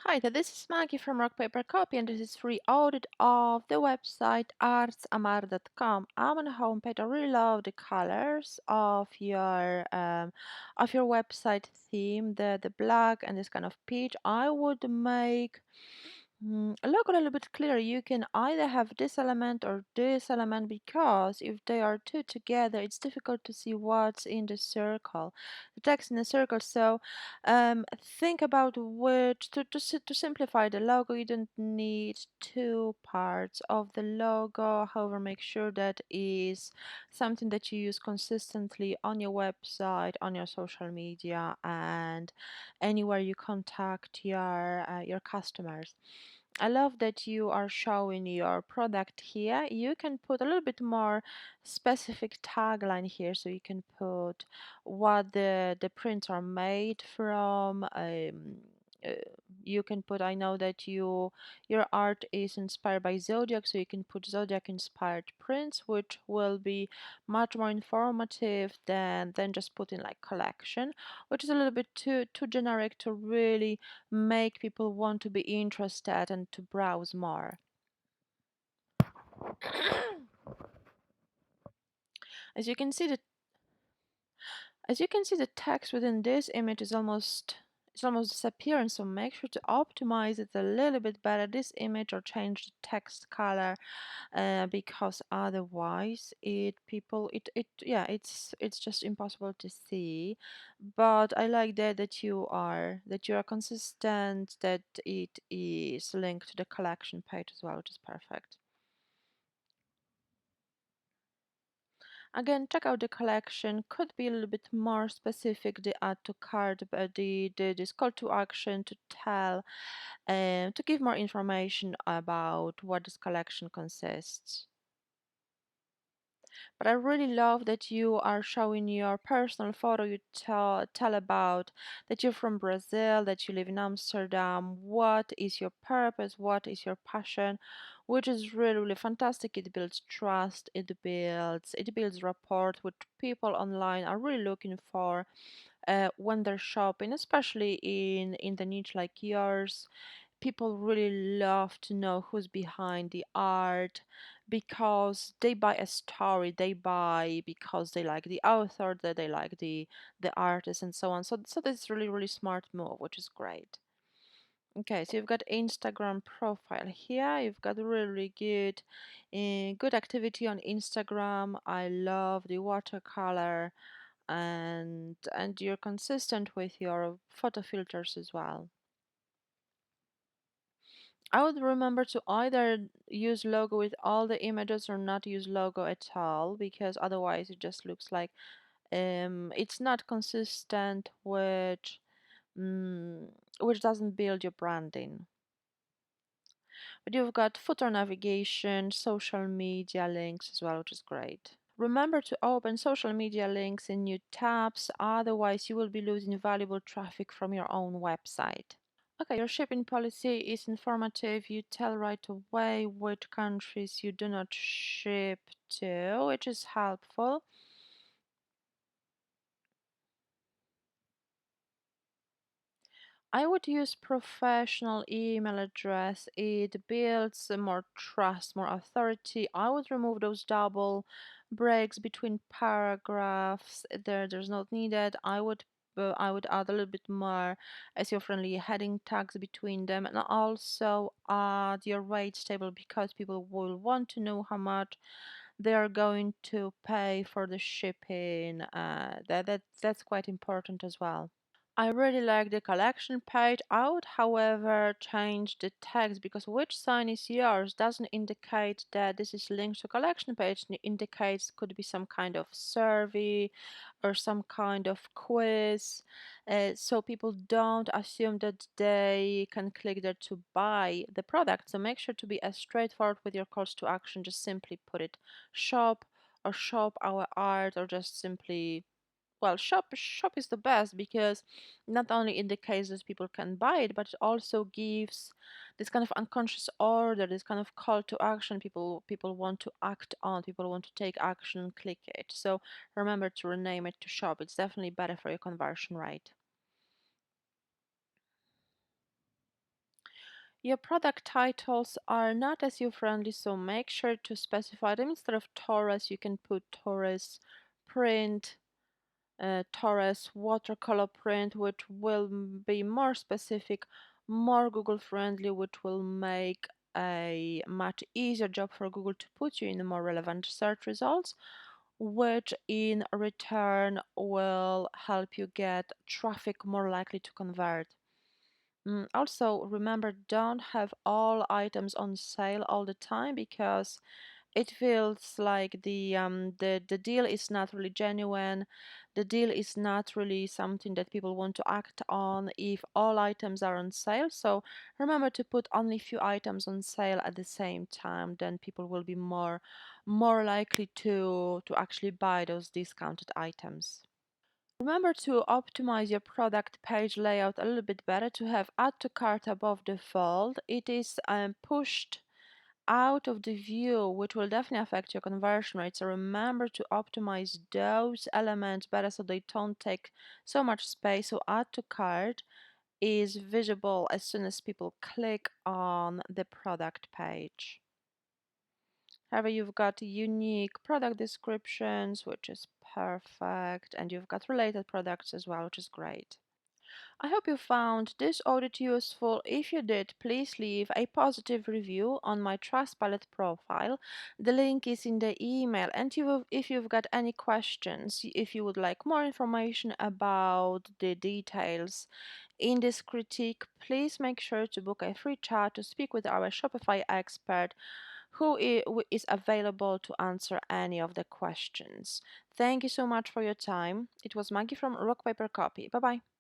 Hi there, this is Maggie from Rock Paper Copy, and this is free audit of the website artsamart.com. I'm on the homepage. I really love the colors of your website theme, the black and this kind of peach. I would make a logo a little bit clearer. You can either have this element or this element because if they are two together, it's difficult to see what's in the circle, the text in the circle. So think about which to simplify the logo. You don't need two parts of the logo. However, make sure that is something that you use consistently on your website, on your social media, and anywhere you contact your customers. I love that you are showing your product here. You can put a little bit more specific tagline here, so you can put what the prints are made from. Uh, you can put, I know that your art is inspired by Zodiac, so you can put Zodiac inspired prints, which will be much more informative than just putting like collection, which is a little bit too generic to really make people want to be interested and to browse more. As you can see, the text within this image is almost disappearing, so make sure to optimize it a little bit better, this image, or change the text color, because otherwise it's just impossible to see. But I like that you are consistent, that it is linked to the collection page as well, which is perfect. Again, check out the collection. Could be a little bit more specific, the add to cart, but this call to action to tell, to give more information about what this collection consists. But I really love that you are showing your personal photo. You tell about that you're from Brazil, that you live in Amsterdam, what is your purpose, what is your passion, which is really, really fantastic. It builds trust, it builds rapport, which people online are really looking for when they're shopping, especially in the niche like yours. People really love to know who's behind the art because they buy a story, they buy because they like the author, that they like the artist, and so on. So that's really, really smart move, which is great. Okay, so you've got Instagram profile here. You've got really good activity on Instagram. I love the watercolor, and you're consistent with your photo filters as well. I would remember to either use logo with all the images or not use logo at all, because otherwise it just looks like it's not consistent, mm, which doesn't build your branding. But you've got footer navigation, social media links as well, which is great. Remember to open social media links in new tabs, otherwise you will be losing valuable traffic from your own website. Okay, your shipping policy is informative. You tell right away which countries you do not ship to, which is helpful. I would use professional email address. It builds more trust, more authority. I would remove those double breaks between paragraphs. There's not needed. I would add a little bit more SEO-friendly heading tags between them, and also add your rates table because people will want to know how much they are going to pay for the shipping. That's quite important as well. I really like the collection page. I would, however, change the text because which sign is yours doesn't indicate that this is linked to collection page. It indicates could be some kind of survey or some kind of quiz. So people don't assume that they can click there to buy the product. So make sure to be as straightforward with your calls to action. Just simply put it shop or shop our art, or just simply, well, shop is the best because not only indicates that people can buy it, but it also gives this kind of unconscious order, this kind of call to action. People want to act on, people want to take action and click it. So remember to rename it to shop. It's definitely better for your conversion rate. Your product titles are not SEO friendly, so make sure to specify them. Instead of Taurus, you can put Taurus print, Taurus watercolor print, which will be more specific, more Google friendly, which will make a much easier job for Google to put you in the more relevant search results, which in return will help you get traffic more likely to convert. Also, remember, don't have all items on sale all the time because it feels like the deal is not really genuine. The deal is not really something that people want to act on if all items are on sale. So remember to put only few items on sale at the same time. Then people will be more likely to actually buy those discounted items. Remember to optimize your product page layout a little bit better to have add to cart above default. It is pushed out of the view, which will definitely affect your conversion rate. So remember to optimize those elements better so they don't take so much space. So add to cart is visible as soon as people click on the product page. However, you've got unique product descriptions, which is perfect, and you've got related products as well, which is great. I hope you found this audit useful. If you did, please leave a positive review on my Trustpilot profile. The link is in the email. And if you've got any questions, if you would like more information about the details in this critique, please make sure to book a free chat to speak with our Shopify expert who is available to answer any of the questions. Thank you so much for your time. It was Maggie from Rock Paper Copy. Bye bye.